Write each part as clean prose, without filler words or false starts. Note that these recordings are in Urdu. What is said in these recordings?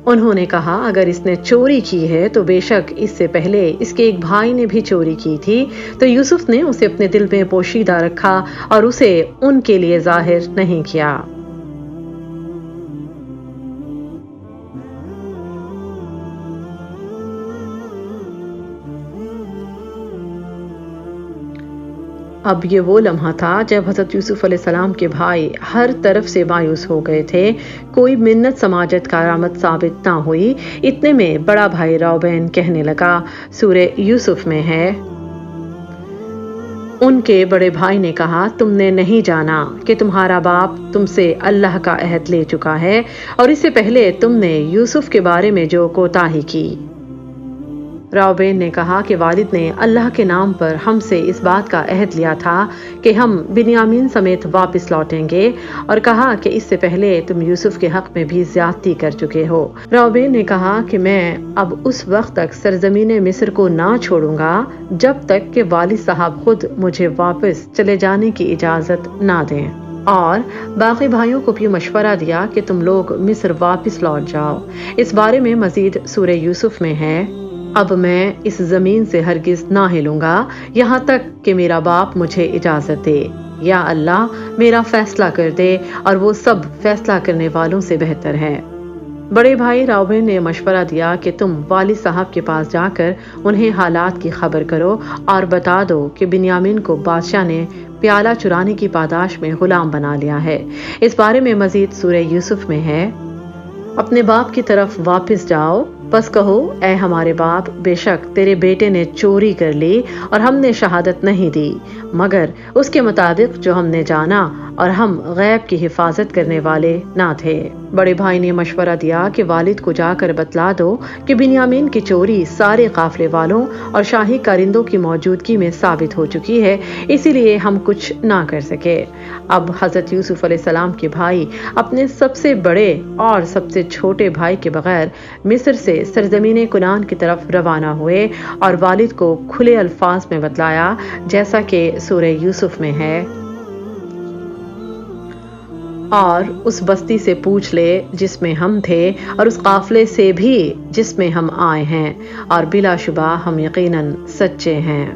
انہوں نے کہا اگر اس نے چوری کی ہے تو بے شک اس سے پہلے اس کے ایک بھائی نے بھی چوری کی تھی، تو یوسف نے اسے اپنے دل میں پوشیدہ رکھا اور اسے ان کے لیے ظاہر نہیں کیا۔ اب یہ وہ لمحہ تھا جب حضرت یوسف علیہ السلام کے بھائی ہر طرف سے مایوس ہو گئے تھے۔ کوئی منت سماجت کارآمد ثابت نہ ہوئی۔ اتنے میں بڑا بھائی روبین کہنے لگا، سورہ یوسف میں ہے، ان کے بڑے بھائی نے کہا، تم نے نہیں جانا کہ تمہارا باپ تم سے اللہ کا عہد لے چکا ہے اور اس سے پہلے تم نے یوسف کے بارے میں جو کوتاہی کی۔ راوبین نے کہا کہ والد نے اللہ کے نام پر ہم سے اس بات کا عہد لیا تھا کہ ہم بنیامین سمیت واپس لوٹیں گے، اور کہا کہ اس سے پہلے تم یوسف کے حق میں بھی زیادتی کر چکے ہو۔ راوبین نے کہا کہ میں اب اس وقت تک سرزمین مصر کو نہ چھوڑوں گا جب تک کہ والد صاحب خود مجھے واپس چلے جانے کی اجازت نہ دیں، اور باقی بھائیوں کو بھی مشورہ دیا کہ تم لوگ مصر واپس لوٹ جاؤ۔ اس بارے میں مزید سورہ یوسف میں ہے، اب میں اس زمین سے ہرگز نہ ہلوں گا یہاں تک کہ میرا باپ مجھے اجازت دے، یا اللہ میرا فیصلہ کر دے، اور وہ سب فیصلہ کرنے والوں سے بہتر ہے۔ بڑے بھائی راوبین نے مشورہ دیا کہ تم والد صاحب کے پاس جا کر انہیں حالات کی خبر کرو اور بتا دو کہ بنیامین کو بادشاہ نے پیالہ چرانے کی پاداش میں غلام بنا لیا ہے۔ اس بارے میں مزید سورہ یوسف میں ہے، اپنے باپ کی طرف واپس جاؤ، بس کہو، اے ہمارے باپ، بے شک تیرے بیٹے نے چوری کر لی اور ہم نے شہادت نہیں دی مگر اس کے مطابق جو ہم نے جانا، اور ہم غیب کی حفاظت کرنے والے نہ تھے۔ بڑے بھائی نے مشورہ دیا کہ والد کو جا کر بتلا دو کہ بنیامین کی چوری سارے قافلے والوں اور شاہی کارندوں کی موجودگی میں ثابت ہو چکی ہے، اسی لیے ہم کچھ نہ کر سکے۔ اب حضرت یوسف علیہ السلام کے بھائی اپنے سب سے بڑے اور سب سے چھوٹے بھائی کے بغیر مصر سے سرزمین کنعان کی طرف روانہ ہوئے اور والد کو کھلے الفاظ میں بتلایا، جیسا کہ سورہ یوسف میں ہے، اور اس بستی سے پوچھ لے جس میں ہم تھے اور اس قافلے سے بھی جس میں ہم آئے ہیں، اور بلا شبہ ہم یقیناً سچے ہیں۔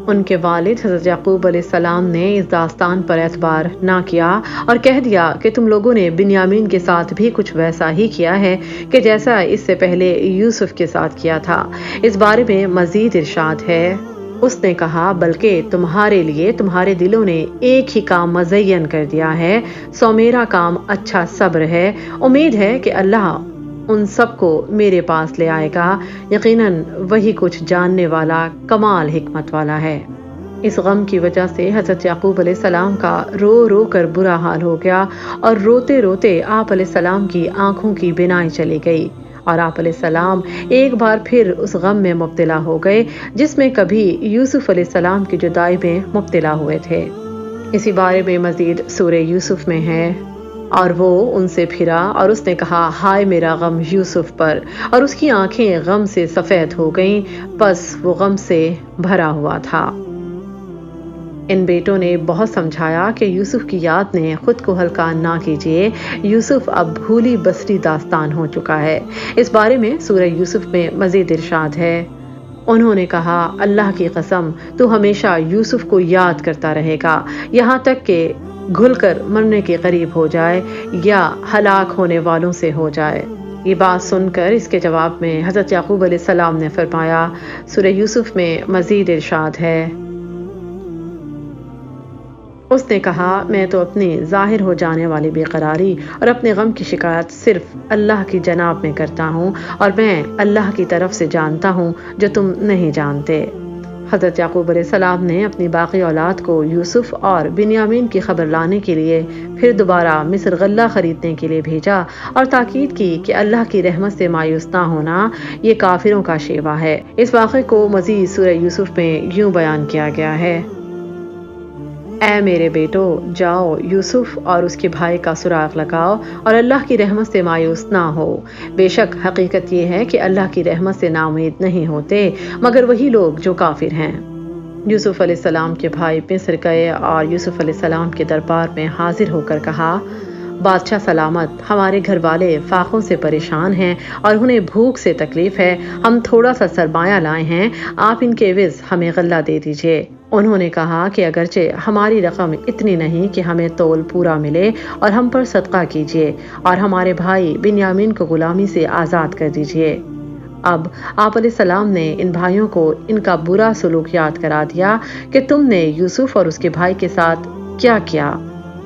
ان کے والد حضرت یعقوب علیہ السلام نے اس داستان پر اعتبار نہ کیا اور کہہ دیا کہ تم لوگوں نے بنیامین کے ساتھ بھی کچھ ویسا ہی کیا ہے کہ جیسا اس سے پہلے یوسف کے ساتھ کیا تھا۔ اس بارے میں مزید ارشاد ہے، اس نے کہا، بلکہ تمہارے لیے تمہارے دلوں نے ایک ہی کام مزین کر دیا ہے، سو میرا کام اچھا صبر ہے، امید ہے کہ اللہ ان سب کو میرے پاس لے آئے گا، یقیناً وہی کچھ جاننے والا کمال حکمت والا ہے۔ اس غم کی وجہ سے حضرت یعقوب علیہ السلام کا رو رو کر برا حال ہو گیا، اور روتے روتے آپ علیہ السلام کی آنکھوں کی بینائی چلی گئی، اور آپ علیہ السلام ایک بار پھر اس غم میں مبتلا ہو گئے جس میں کبھی یوسف علیہ السلام کی جدائی میں مبتلا ہوئے تھے۔ اسی بارے میں مزید سورہ یوسف میں ہے، اور وہ ان سے پھرا اور اس نے کہا، ہائے میرا غم یوسف پر، اور اس کی آنکھیں غم سے سفید ہو گئیں، بس وہ غم سے بھرا ہوا تھا۔ ان بیٹوں نے بہت سمجھایا کہ یوسف کی یاد نے خود کو ہلکا نہ کیجیے، یوسف اب بھولی بسری داستان ہو چکا ہے۔ اس بارے میں سورہ یوسف میں مزید ارشاد ہے، انہوں نے کہا، اللہ کی قسم تو ہمیشہ یوسف کو یاد کرتا رہے گا یہاں تک کہ گھل کر مرنے کے قریب ہو جائے یا ہلاک ہونے والوں سے ہو جائے۔ یہ بات سن کر اس کے جواب میں حضرت یعقوب علیہ السلام نے فرمایا، سورہ یوسف میں مزید ارشاد ہے، اس نے کہا، میں تو اپنی ظاہر ہو جانے والی بے قراری اور اپنے غم کی شکایت صرف اللہ کی جناب میں کرتا ہوں، اور میں اللہ کی طرف سے جانتا ہوں جو تم نہیں جانتے۔ حضرت یعقوب علیہ السلام نے اپنی باقی اولاد کو یوسف اور بنیامین کی خبر لانے کے لیے پھر دوبارہ مصر غلہ خریدنے کے لیے بھیجا، اور تاکید کی کہ اللہ کی رحمت سے مایوس نہ ہونا یہ کافروں کا شیوہ ہے۔ اس واقعے کو مزید سورہ یوسف میں یوں بیان کیا گیا ہے، اے میرے بیٹو، جاؤ یوسف اور اس کے بھائی کا سراغ لگاؤ اور اللہ کی رحمت سے مایوس نہ ہو، بے شک حقیقت یہ ہے کہ اللہ کی رحمت سے نا امید نہیں ہوتے مگر وہی لوگ جو کافر ہیں۔ یوسف علیہ السلام کے بھائی مصر گئے اور یوسف علیہ السلام کے دربار میں حاضر ہو کر کہا، بادشاہ سلامت، ہمارے گھر والے فاقوں سے پریشان ہیں اور انہیں بھوک سے تکلیف ہے، ہم تھوڑا سا سرمایہ لائے ہیں، آپ ان کے عوض ہمیں غلہ دے دیجیے۔ انہوں نے کہا کہ اگرچہ ہماری رقم اتنی نہیں کہ ہمیں تول پورا ملے اور ہم پر صدقہ کیجیے اور ہمارے بھائی بنیامین کو غلامی سے آزاد کر دیجیے۔ اب آپ علیہ السلام نے ان بھائیوں کو ان کا برا سلوک یاد کرا دیا کہ تم نے یوسف اور اس کے بھائی کے ساتھ کیا کیا۔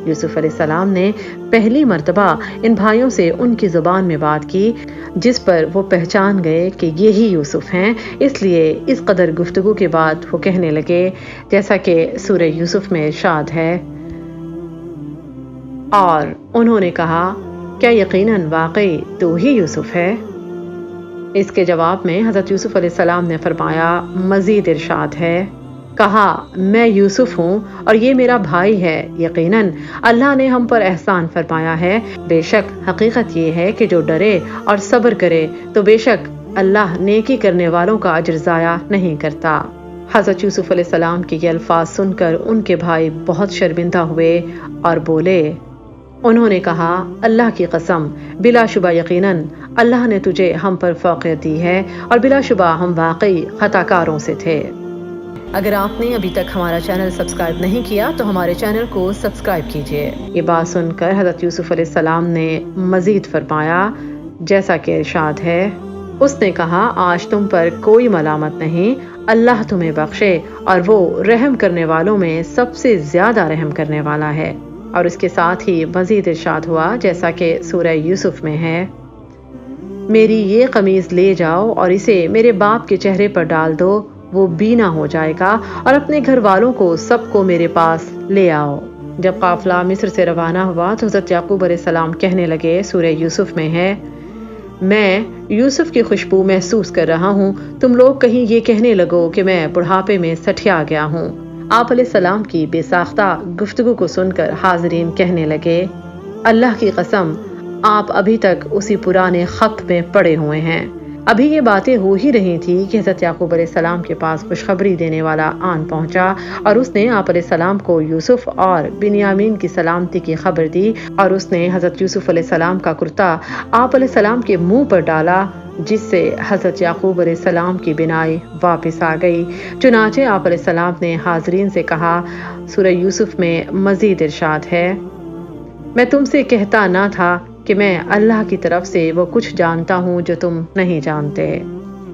یوسف علیہ السلام نے پہلی مرتبہ ان بھائیوں سے ان کی زبان میں بات کی، جس پر وہ پہچان گئے کہ یہی یوسف ہیں، اس لیے اس قدر گفتگو کے بعد وہ کہنے لگے جیسا کہ سورہ یوسف میں ارشاد ہے، اور انہوں نے کہا کیا یقیناً واقعی تو ہی یوسف ہے؟ اس کے جواب میں حضرت یوسف علیہ السلام نے فرمایا، مزید ارشاد ہے، کہا میں یوسف ہوں اور یہ میرا بھائی ہے، یقیناً اللہ نے ہم پر احسان فرمایا ہے، بے شک حقیقت یہ ہے کہ جو ڈرے اور صبر کرے تو بے شک اللہ نیکی کرنے والوں کا اجر ضائع نہیں کرتا۔ حضرت یوسف علیہ السلام کے یہ الفاظ سن کر ان کے بھائی بہت شرمندہ ہوئے اور بولے، انہوں نے کہا اللہ کی قسم، بلا شبہ یقیناً اللہ نے تجھے ہم پر فوقیت دی ہے اور بلا شبہ ہم واقعی خطا کاروں سے تھے۔ اگر آپ نے ابھی تک ہمارا چینل سبسکرائب نہیں کیا تو ہمارے چینل کو سبسکرائب کیجیے۔ یہ بات سن کر حضرت یوسف علیہ السلام نے مزید فرمایا جیسا کہ ارشاد ہے، اس نے کہا آج تم پر کوئی ملامت نہیں، اللہ تمہیں بخشے اور وہ رحم کرنے والوں میں سب سے زیادہ رحم کرنے والا ہے۔ اور اس کے ساتھ ہی مزید ارشاد ہوا جیسا کہ سورہ یوسف میں ہے، میری یہ قمیض لے جاؤ اور اسے میرے باپ کے چہرے پر ڈال دو، وہ بینا ہو جائے گا، اور اپنے گھر والوں کو سب کو میرے پاس لے آؤ۔ جب قافلہ مصر سے روانہ ہوا تو حضرت یعقوب علیہ السلام کہنے لگے، سورہ یوسف میں ہے، میں یوسف کی خوشبو محسوس کر رہا ہوں، تم لوگ کہیں یہ کہنے لگو کہ میں بڑھاپے میں سٹھیا گیا ہوں۔ آپ علیہ السلام کی بے ساختہ گفتگو کو سن کر حاضرین کہنے لگے، اللہ کی قسم آپ ابھی تک اسی پرانے خط میں پڑے ہوئے ہیں۔ ابھی یہ باتیں ہو ہی رہی تھی کہ حضرت یعقوب علیہ السلام کے پاس خوشخبری دینے والا آن پہنچا اور اس نے آپ علیہ السلام کو یوسف اور بنیامین کی سلامتی کی خبر دی، اور اس نے حضرت یوسف علیہ السلام کا کرتا آپ علیہ السلام کے منہ پر ڈالا، جس سے حضرت یعقوب علیہ السلام کی بینائی واپس آ گئی۔ چنانچہ آپ علیہ السلام نے حاضرین سے کہا، سورہ یوسف میں مزید ارشاد ہے، میں تم سے کہتا نہ تھا کہ میں اللہ کی طرف سے وہ کچھ جانتا ہوں جو تم نہیں جانتے۔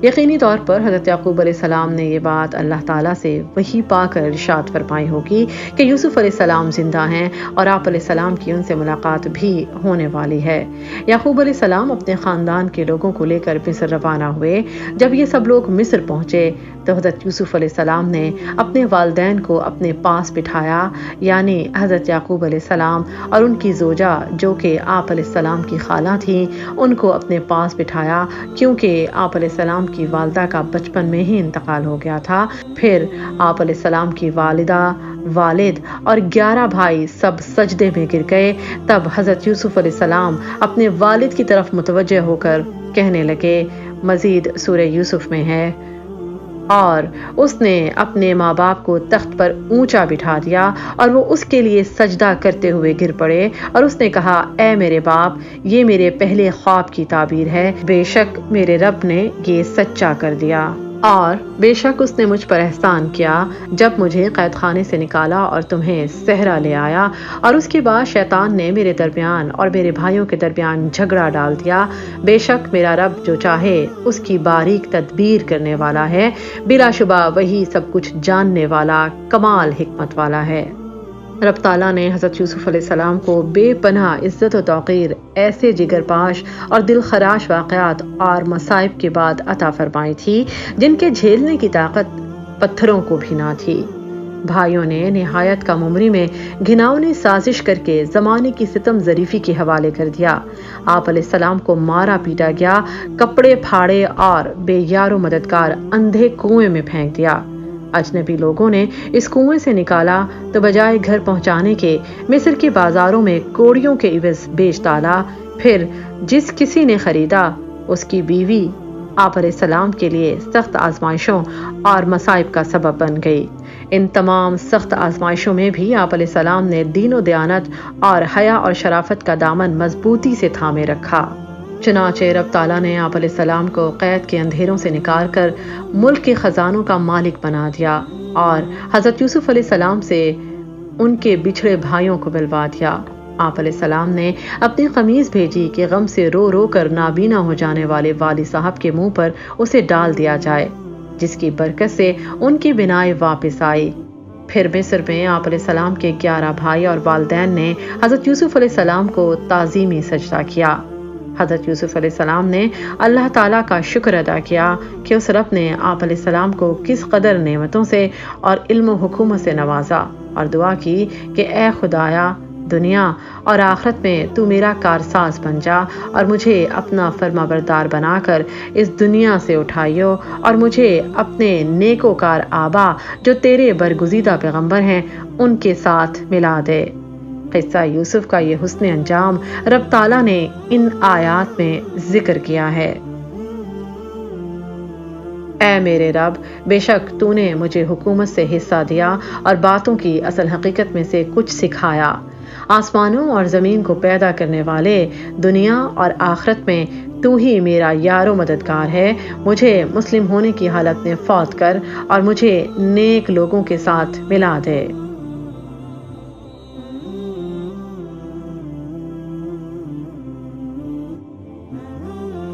یقینی طور پر حضرت یعقوب علیہ السلام نے یہ بات اللہ تعالیٰ سے وحی پا کر ارشاد فرمائی ہوگی کہ یوسف علیہ السلام زندہ ہیں اور آپ علیہ السلام کی ان سے ملاقات بھی ہونے والی ہے۔ یعقوب علیہ السلام اپنے خاندان کے لوگوں کو لے کر مصر روانہ ہوئے۔ جب یہ سب لوگ مصر پہنچے تو حضرت یوسف علیہ السلام نے اپنے والدین کو اپنے پاس بٹھایا، یعنی حضرت یعقوب علیہ السلام اور ان کی زوجہ جو کہ آپ علیہ السلام کی خالہ تھیں، ان کو اپنے پاس بٹھایا، کیونکہ آپ علیہ السلام کی والدہ کا بچپن میں ہی انتقال ہو گیا تھا۔ پھر آپ علیہ السلام کی والدہ، والد اور 11 بھائی سب سجدے میں گر گئے۔ تب حضرت یوسف علیہ السلام اپنے والد کی طرف متوجہ ہو کر کہنے لگے، مزید سورہ یوسف میں ہے، اور اس نے اپنے ماں باپ کو تخت پر اونچا بٹھا دیا اور وہ اس کے لیے سجدہ کرتے ہوئے گر پڑے، اور اس نے کہا، اے میرے باپ، یہ میرے پہلے خواب کی تعبیر ہے، بے شک میرے رب نے یہ سچا کر دیا، اور بے شک اس نے مجھ پر احسان کیا جب مجھے قید خانے سے نکالا اور تمہیں صحرا لے آیا، اور اس کے بعد شیطان نے میرے درمیان اور میرے بھائیوں کے درمیان جھگڑا ڈال دیا۔ بے شک میرا رب جو چاہے اس کی باریک تدبیر کرنے والا ہے، بلا شبہ وہی سب کچھ جاننے والا، کمال حکمت والا ہے۔ رب تعالیٰ نے حضرت یوسف علیہ السلام کو بے پناہ عزت و توقیر، ایسے جگر پاش اور دل خراش واقعات اور مصائب کے بعد عطا فرمائی تھی جن کے جھیلنے کی طاقت پتھروں کو بھی نہ تھی۔ بھائیوں نے نہایت کم عمری میں گھناؤنی سازش کر کے زمانے کی ستم ظریفی کے حوالے کر دیا۔ آپ علیہ السلام کو مارا پیٹا گیا، کپڑے پھاڑے اور بے یار و مددگار اندھے کنویں میں پھینک دیا۔ اجنبی لوگوں نے اس کنویں سے نکالا تو بجائے گھر پہنچانے کے مصر کے بازاروں میں کوڑیوں کے عوض بیچ ڈالا۔ پھر جس کسی نے خریدا اس کی بیوی آپ علیہ السلام کے لیے سخت آزمائشوں اور مصائب کا سبب بن گئی۔ ان تمام سخت آزمائشوں میں بھی آپ علیہ السلام نے دین و دیانت اور حیا اور شرافت کا دامن مضبوطی سے تھامے رکھا۔ چنانچہ رب تعالیٰ نے آپ علیہ السلام کو قید کے اندھیروں سے نکال کر ملک کے خزانوں کا مالک بنا دیا اور حضرت یوسف علیہ السلام سے ان کے بچھڑے بھائیوں کو ملوا دیا۔ آپ علیہ السلام نے اپنی قمیض بھیجی کہ غم سے رو رو کر نابینا ہو جانے والے والد صاحب کے منہ پر اسے ڈال دیا جائے، جس کی برکت سے ان کی بینائی واپس آئی۔ پھر مصر میں آپ علیہ السلام کے 11 بھائی اور والدین نے حضرت یوسف علیہ السلام کو تعظیمی سجدہ کیا۔ حضرت یوسف علیہ السلام نے اللہ تعالیٰ کا شکر ادا کیا کہ اس رب نے آپ علیہ السلام کو کس قدر نعمتوں سے اور علم و حکومت سے نوازا، اور دعا کی کہ اے خدایا، دنیا اور آخرت میں تو میرا کارساز بن جا اور مجھے اپنا فرما بردار بنا کر اس دنیا سے اٹھائیو اور مجھے اپنے نیکوکار آبا جو تیرے برگزیدہ پیغمبر ہیں ان کے ساتھ ملا دے۔ قصہ یوسف کا یہ حسن انجام رب تعالیٰ نے ان آیات میں ذکر کیا ہے۔ اے میرے رب، بے شک تو نے مجھے حکومت سے حصہ دیا اور باتوں کی اصل حقیقت میں سے کچھ سکھایا۔ آسمانوں اور زمین کو پیدا کرنے والے، دنیا اور آخرت میں تو ہی میرا یار و مددگار ہے۔ مجھے مسلم ہونے کی حالت میں فوت کر اور مجھے نیک لوگوں کے ساتھ ملا دے۔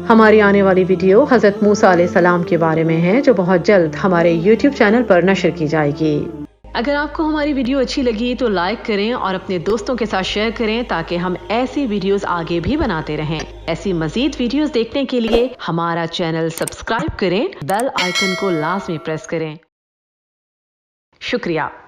ہماری آنے والی ویڈیو حضرت موسیٰ علیہ السلام کے بارے میں ہے، جو بہت جلد ہمارے یوٹیوب چینل پر نشر کی جائے گی۔ اگر آپ کو ہماری ویڈیو اچھی لگی تو لائک کریں اور اپنے دوستوں کے ساتھ شیئر کریں تاکہ ہم ایسی ویڈیوز آگے بھی بناتے رہیں۔ ایسی مزید ویڈیوز دیکھنے کے لیے ہمارا چینل سبسکرائب کریں، بیل آئیکن کو لازمی پریس کریں۔ شکریہ۔